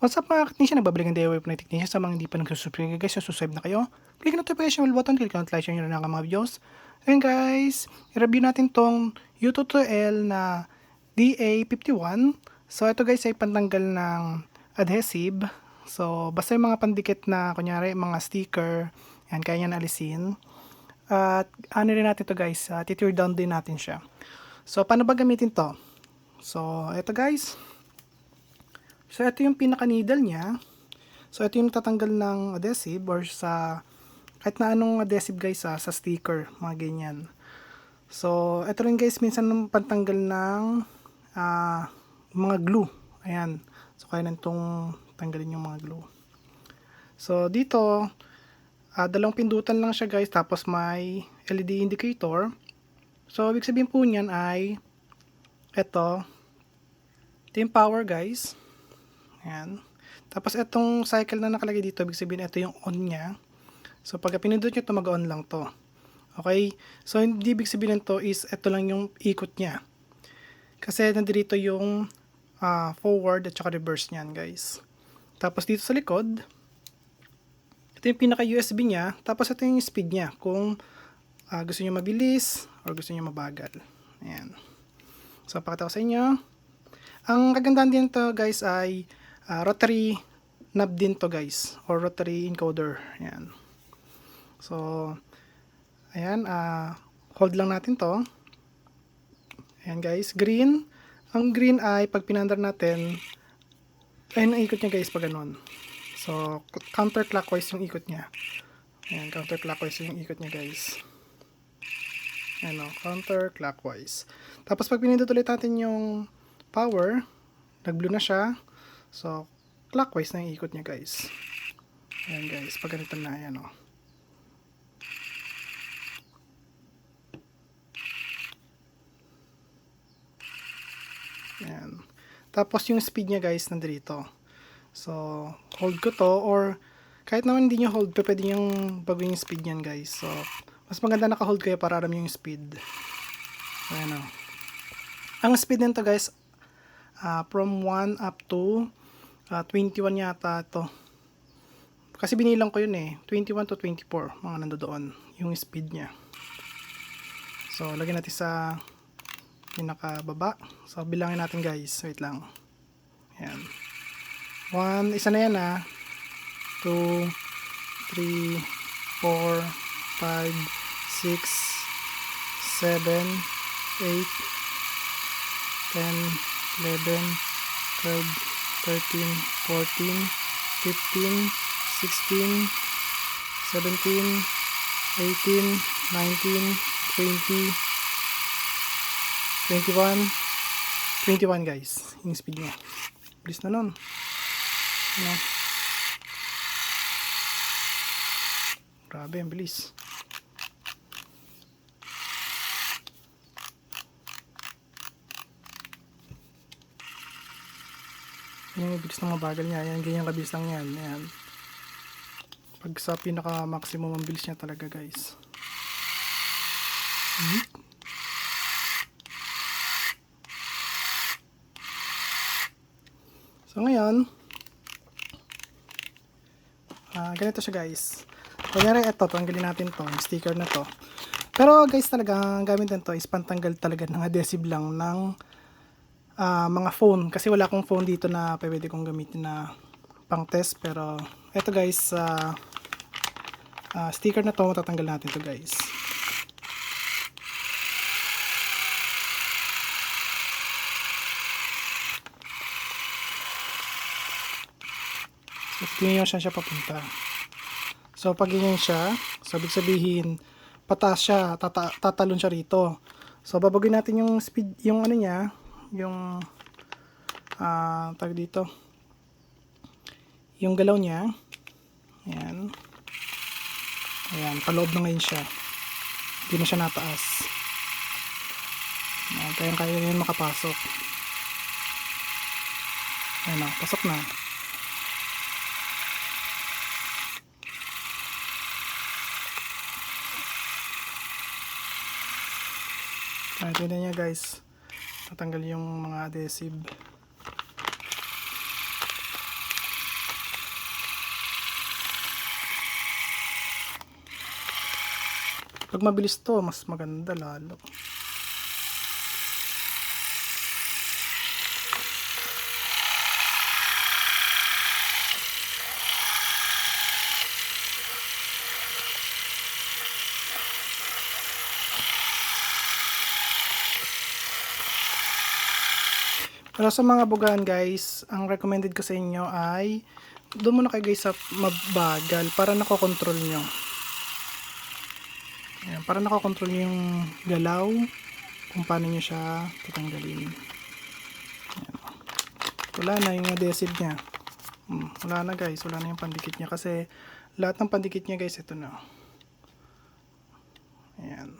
What's up mga technician? Nagbabalik ang DIY po ng technician. Sa mga hindi pa nagsusubscribe guys, subscribe na kayo. Click ang notification bell button, click ang like, share nyo na ang mga videos. Ayun guys, i-review natin tong U2L na DA51. So ito guys ay pantanggal ng adhesive. So basta yung mga pandikit na kunyari mga sticker, yan kaya nyan alisin. At ano rin natin to guys, tear down din natin siya. So paano ba gamitin to? So ito guys. So, ito yung pinaka-needle niya. So, ito yung tatanggal ng adhesive or sa kahit na anong adhesive guys sa sticker, mga ganyan. So, ito rin guys, minsan ng pantanggal ng mga glue. Ayan. So, kaya nitong tanggalin yung mga glue. So, dito, dalawang pindutan lang siya guys, tapos may LED indicator. So, ibig sabihin po niyan ay ito yung power guys. Ayan. Tapos itong cycle na nakalagay dito, ibig sabihin ito yung on niya. So pag pinindot nyo ito, mag-on lang to. Okay? So hindi ibig sabihin to is ito lang yung ikot niya. Kasi nandito yung forward at saka reverse niyan guys. Tapos dito sa likod, ito yung pinaka USB niya. Tapos ito yung speed niya. Kung gusto nyo mabilis or gusto nyo mabagal. Ayan. So pakita ko sa inyo. Ang kagandahan din to guys ay rotary knob din to guys, or rotary encoder. Ayan. So, ayan, hold lang natin to. Ayan guys, green. Ang green ay pag pinandar natin, ayun ang ikot niya guys pag ganun. So, counterclockwise yung ikot niya. Ayan, counterclockwise yung ikot niya guys. Ayan o, counterclockwise. Tapos pag pinindot ulit natin yung power, nag-blue na siya. So, clockwise na yung ikot niya guys. Ayan guys, pag ganito na, ayan o. Ayan. Tapos yung speed niya guys, nandito. So, hold ko to, or kahit naman hindi nyo hold, pwede yung baguhin yung speed niyan guys. So, mas maganda naka-hold kayo para alam yung speed. So, ayan o. Ang speed nito guys, from 1 up to 21 yata ito. Kasi binilang ko yun eh. 21 to 24. Mga nandoon. Yung speed niya. So, lagyan natin sa pinakababa. So, bilangin natin guys. Wait lang. Ayan. 1, isa na yan 2, 3, 4, 5, 6, 7, 8, 10, 11, 12, 13, 14, 15, 16, 17, 18, 19, 20, 21, 21 guys, yung speed niya. Bilis na nun. Ano? Grabe, ang bilis. Yung bilis ng mabagal niya, yan, ganyan kabilis lang yan. Ayan. Pag sa pinaka maximum ang bilis niya talaga guys. So ngayon, ganito siya guys. Kunyari ito, tanggalin natin to, yung sticker na to. Pero guys talaga, ang gamit nito is pantanggal talaga ng adhesive lang ng mga phone, kasi wala akong phone dito na pwede kong gamitin na pang test. Pero eto guys, sticker na to, matatanggal natin to guys. So tingnan nyo siya papunta. So pag ganyan siya, so ibig sabihin pataas siya, tatalon siya rito. So babagin natin yung speed, yung ano niya, yung tag dito, yung galaw niya. Ayan. Ayan, paloob na ngayon siya. Hindi na siya nataas. Ayan, kaya yun makapasok. Ayan o, pasok na. Ayan, tignan niya guys. Natanggal yung mga adhesive. Pag mabilis to, mas maganda lalo. Pero sa mga bugaan guys, ang recommended ko sa inyo ay doon muna kayo guys sa mabagal para nakokontrol nyo. Ayan, para nakokontrol nyo yung galaw kung paano nyo siya tatanggalin. Ayan. Wala na yung adhesive nya. Wala na guys, wala na yung pandikit nya kasi lahat ng pandikit nya guys ito na. Ayan.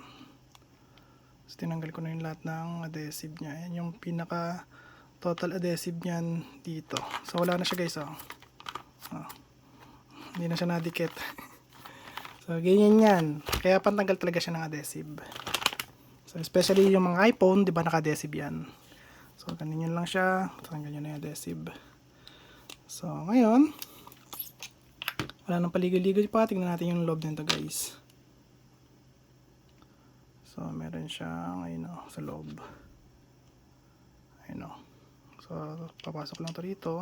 So, tinanggal ko na yung lahat ng adhesive nya. Ayan yung pinaka total adhesive nyan dito. So wala na siya guys hindi na siya nadikit. So ganyan yan. Kaya pantanggal talaga siya ng adhesive. So especially yung mga iPhone, di ba naka-adhesive yan. So ganyan lang siya. Tanggal nyo na yung adhesive. So ngayon, wala nang paligoy-ligoy pa. Tingnan natin yung loob nito guys. So meron siyang ayun sa loob. Ayun So, papasok lang to rito.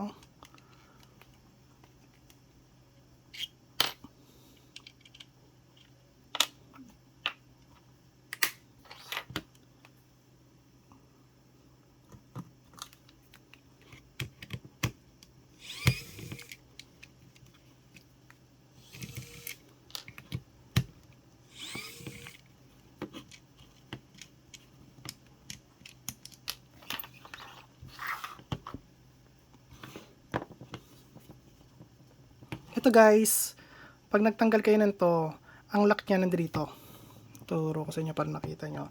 Ito guys, pag nagtanggal kayo nito, ang lock niya nandito. Turo ko sa inyo para nakita nyo.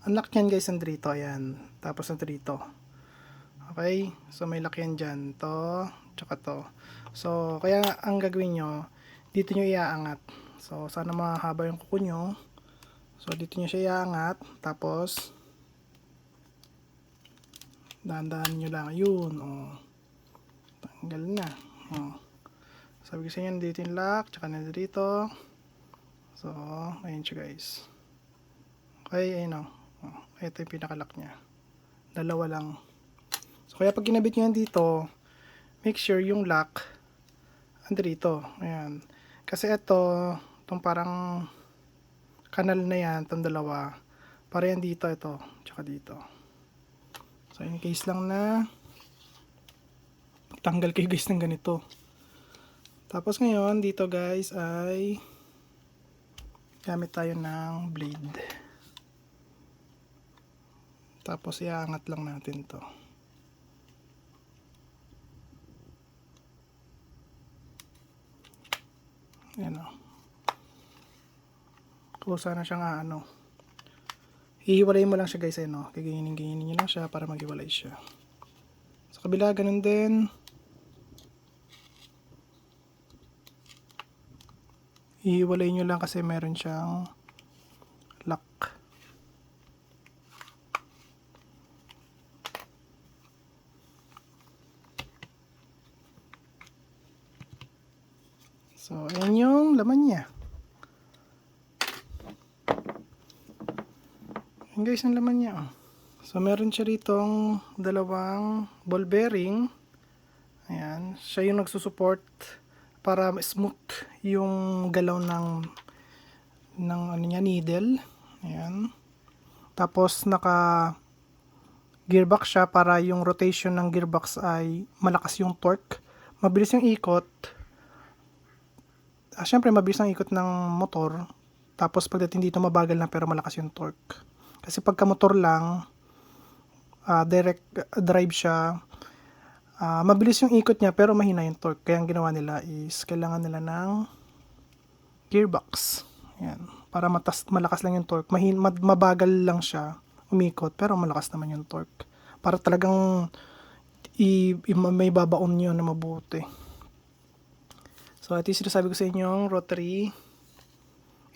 Ang lock niyan guys nandito, ayan. Tapos nandito. Okay? So may lock yan dyan. To, tsaka to. So, kaya ang gagawin nyo, dito nyo iaangat. So, sana mahaba yung kuko nyo. So, dito nyo siya iaangat. Tapos, dahan-dahan nyo lang. Yun, tanggal na. Sabi ko sa inyo, dito yung lock, tsaka na dito. So, ayun siya guys. Okay, ayun ito yung pinaka-lock nya. Dalawa lang. So, kaya pag ginabit nyo yan dito, make sure yung lock andito. Ayan. Kasi ito, itong parang kanal na yan, itong dalawa. Para yan dito, ito, tsaka dito. So, in case lang na tanggal kayo guys ng ganito. Tapos ngayon, dito guys ay gamit tayo ng blade. Tapos iangat lang natin to. Ayan kusa na siyang hihiwalay mo lang siya guys Gagawinin nyo lang siya para maghiwalay siya. Sa kabila, ganun din. Hihiwalay nyo lang kasi meron siyang lock. So, ayan yung laman niya. Ayan guys, ang laman niya. So, meron siya ritong dalawang ball bearing. Ayan. Siya yung nagsusupport para smooth yung galaw ng needle. Ayan. Tapos naka gearbox siya para yung rotation ng gearbox ay malakas yung torque. Mabilis yung ikot. Syempre mabilis ang ikot ng motor. Tapos pagdating dito mabagal lang pero malakas yung torque. Kasi pagka motor lang, direct drive siya, mabilis yung ikot niya pero mahina yung torque. Kaya ang ginawa nila is kailangan nila ng gearbox. Ayan. Para malakas lang yung torque. Mabagal lang siya umikot pero malakas naman yung torque. Para talagang may babaon nyo na mabuti. So ito yung sinasabi ko sa inyong rotary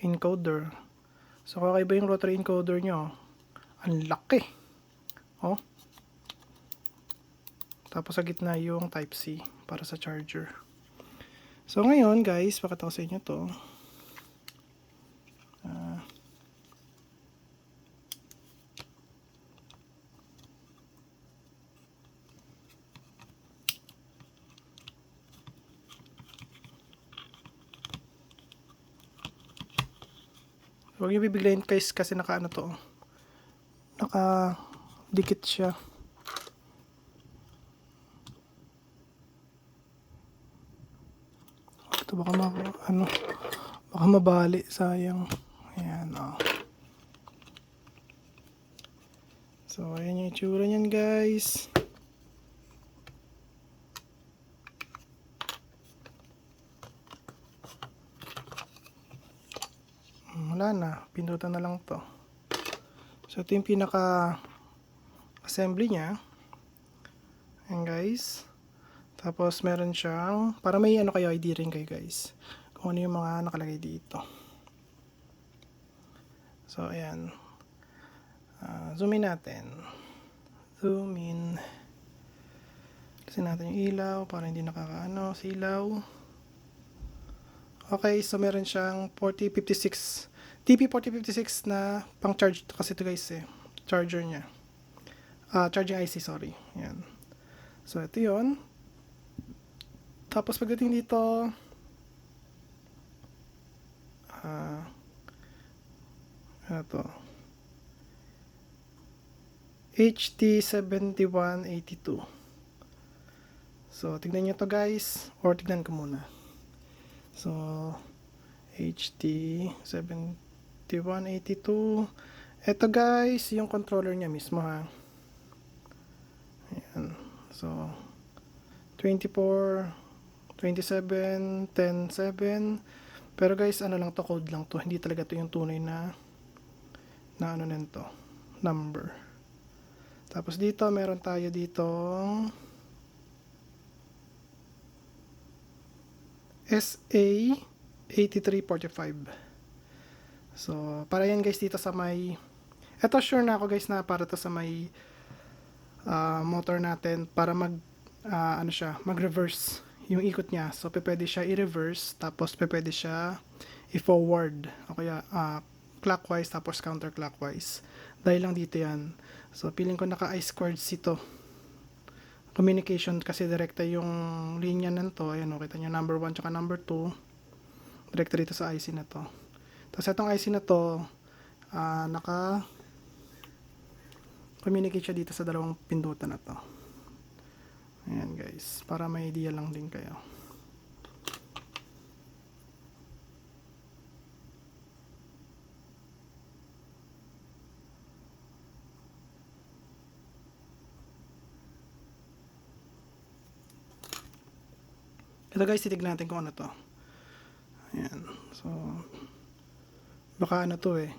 encoder. So kakaiba yung rotary encoder nyo. Ang laki. Tapos sa gitna yung type C para sa charger. So ngayon guys, pakita ko sa inyo to. Huwag niyo bibiglayin guys kasi naka ano to. Naka dikit siya. Ito baka baka mabali, sayang. Ayan, oh. So, ayan yung itsura niyan guys. Wala na, pindutan na lang to. So, ito yung pinaka assembly niya. Ayan guys. Tapos, meron siyang, para may ano kayo, ID rin kayo guys. Kung ano yung mga nakalagay dito. So, ayan. Zoom in natin. Zoom in. Kasi natin yung ilaw para hindi nakakaano sa ilaw. Okay, so meron siyang 4056 TP4056 na pang charge to kasi ito guys eh. Charger niya. Charging IC, sorry. Ayan. So ito 'yon. Tapos pagdating dito ano to? HT7182. So, tignan nyo to guys. Or tignan ko muna. So, HT7182. Ito guys, yung controller niya mismo ha. Ayan. So, 24, 27, 10, 7. Pero guys, ano lang to, code lang to. Hindi talaga to yung tunay na ano nito, number. Tapos dito, meron tayo dito SA8345. So, para yan guys dito sa may, eto sure na ako guys na para to sa may motor natin para ano siya, mag-reverse yung ikot niya. So, pwede siya i-reverse, tapos pwede siya i-forward o kaya clockwise tapos counterclockwise. Dahil lang dito yan. So, feeling ko naka I2C to. Communication kasi direkta yung linya nito. Ayan o, kita nyo number 1 tsaka number 2. Direkta dito sa IC na to. Tapos itong IC na to, naka communicate siya dito sa dalawang pindutan na to. Ayan guys, para may idea lang din kayo. Ito guys, titignan natin kung ano to. Ayan. So, baka ano to eh.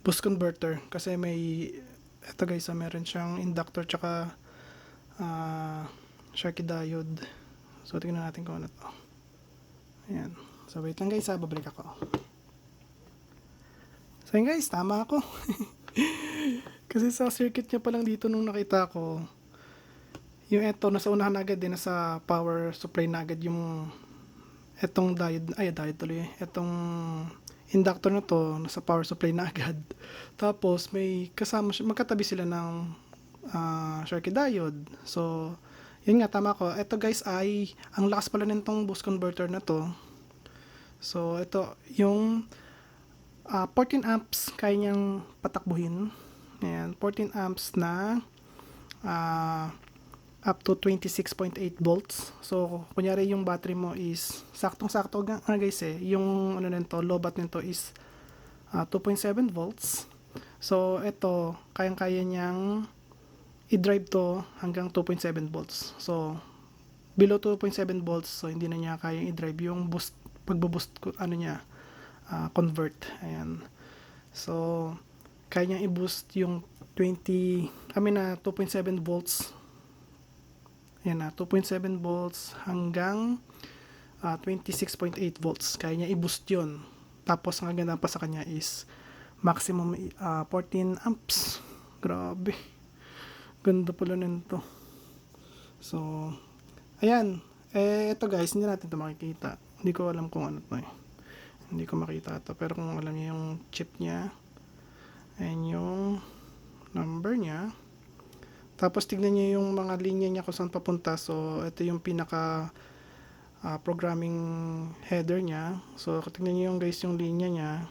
Boost converter. Kasi may, ito guys, meron siyang inductor tsaka Sharky diode. So, tignan natin kung ano to. Ayan. So, wait lang guys, babalik ako. So, yun guys, tama ako. Kasi sa circuit niya pa lang dito nung nakita ko, yung eto, nasa unahan agad din, nasa power supply na agad yung etong diode tuloy. Etong inductor na to, nasa power supply na agad. Tapos, may kasama siya, magkatabi sila ng Sharky diode. So, yun nga, tama ko. Ito guys ay, ang lakas pala nitong boost converter na to. So, ito, yung 14 amps kaya niyang patakbuhin. Ayan, 14 amps na up to 26.8 volts. So, kunyari yung battery mo is saktong-sakto guys eh. Yung ano nito, lobat nito is 2.7 volts. So, ito, kayang-kaya niyang i-drive to hanggang 2.7 volts. So, below 2.7 volts, so hindi na niya kayang i-drive yung boost, pagbo-boost ano niya, convert. Ayan. So, kaya niyang i-boost yung 2.7 volts. Ayan na, 2.7 volts hanggang 26.8 volts. Kaya niya i-boost yun. Tapos, ang ganda pa sa kanya is maximum 14 amps. Grabe. Ganda pala nito. So, ayan. Ito guys, hindi natin ito makikita. Hindi ko alam kung ano to eh. Hindi ko makita ito. Pero kung alam niyo yung chip niya, ayan yung number niya. Tapos tignan niyo yung mga linya niya kung saan papunta. So, ito yung pinaka programming header niya. So, tignan niyo yung guys yung linya niya.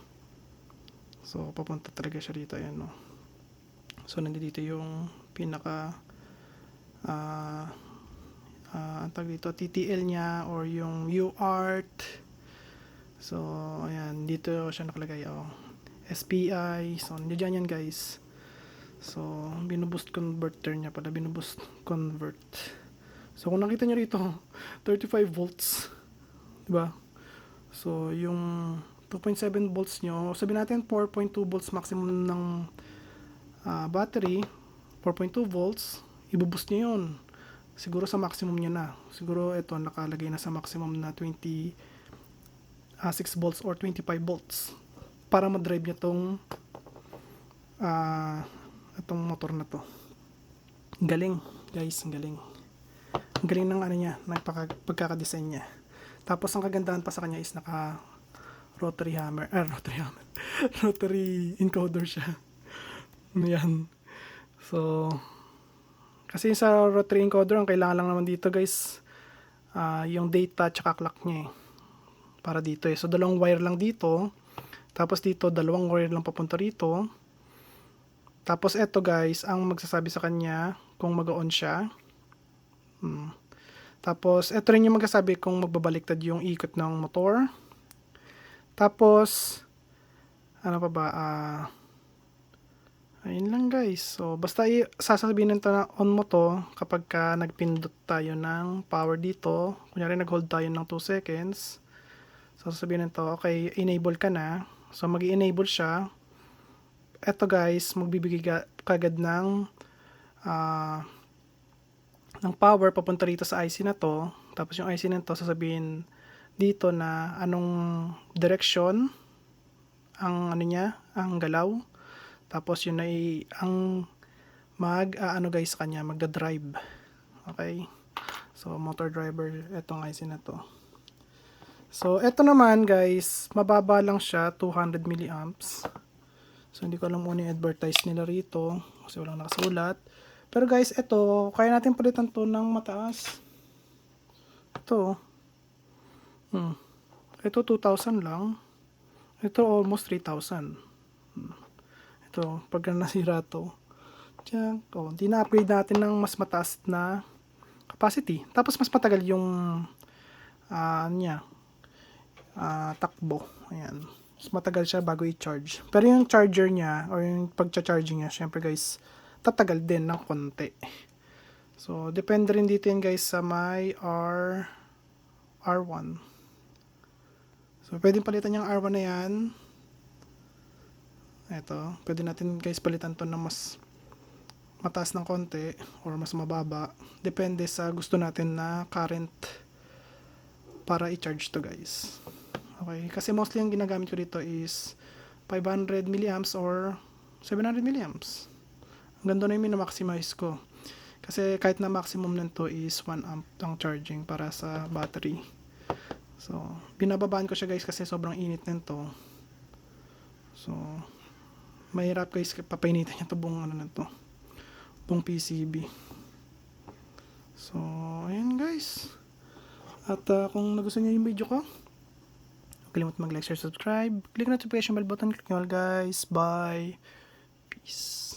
So, papunta talaga siya dito. Ayan, no? So, nandito yung pinaka ang tawag dito, TTL niya or yung UART. So, ayan, dito siya nakalagay. SPI. So, nandiyan yan guys. So, binuboost converter niya pala. Binuboost convert. So, kung nakita nyo rito, 35 volts. Diba? So, yung 2.7 volts nyo, sabihin natin 4.2 volts maximum ng battery, 4.2 volts, ibuboost nyo yun. Siguro sa maximum nyo na. Siguro ito nakalagay na sa maximum na 26 volts or 25 volts para ma-drive nyo itong motor na to. Galing guys, galing. Ang galing ng ano niya, ng pagkakadesign niya. Tapos ang kagandahan pa sa kanya is naka rotary rotary encoder siya. Yan. So, kasi sa rotary encoder, ang kailangan lang naman dito guys, yung data tsaka clock niya para dito So, dalawang wire lang dito. Tapos dito, dalawang wire lang papunta rito. Tapos eto guys, ang magsasabi sa kanya kung mag-on siya. Tapos eto rin yung magsasabi kung magbabaliktad yung ikot ng motor. Tapos ano pa ba? Ayun lang guys. So basta sasabihin nito na on mo to kapag ka nagpindot tayo ng power dito. Kunyari nag-hold tayo ng 2 seconds. So sasabihin nito, okay, enable ka na. So mag-i-enable siya. Eto guys, magbibigay kagad ng power papunta rito sa IC na to. Tapos yung IC na to sasabihin dito na anong direction ang ano niya, ang galaw. Tapos yun ay ang guys sa kanya, magda-drive. Okay? So motor driver etong IC na to. So eto naman guys, mababa lang siya, 200 milliamps. So, hindi ko alam kung ano yung advertise nila rito. Kasi walang nakasulat. Pero guys, ito, kaya natin palitan to ng mataas. Ito. Ito, 2,000 lang. Ito, almost 3,000. Ito, pag nasira to. Diyan, tina-upgrade natin ng mas mataas na capacity. Tapos, mas matagal yung takbo. Ayan. Matagal siya bago i-charge. Pero yung charger niya or yung pagcha-charging niya, syempre guys, tatagal din ng konti. So, depende rin dito yan guys sa may R1. So, pwedeng palitan yung R1 na yan. Ito, pwede natin guys palitan to ng mas mataas ng konti or mas mababa. Depende sa gusto natin na current para i-charge to guys. Okay, kasi mostly ang ginagamit ko dito is 500 milliamps or 700 milliamps. Ang ganda na yung minamaximize ko. Kasi kahit na maximum nito is 1 amp ang charging para sa battery. So, binababaan ko siya guys kasi sobrang init nito. So, mahirap guys papainitan niya to buong ano nito. Buong PCB. So, ayan guys. At kung nagustuhan niyo yung video ko, huwag kalimutan mag-like, share, subscribe. Click notification bell button. Click nyo all guys. Bye. Peace.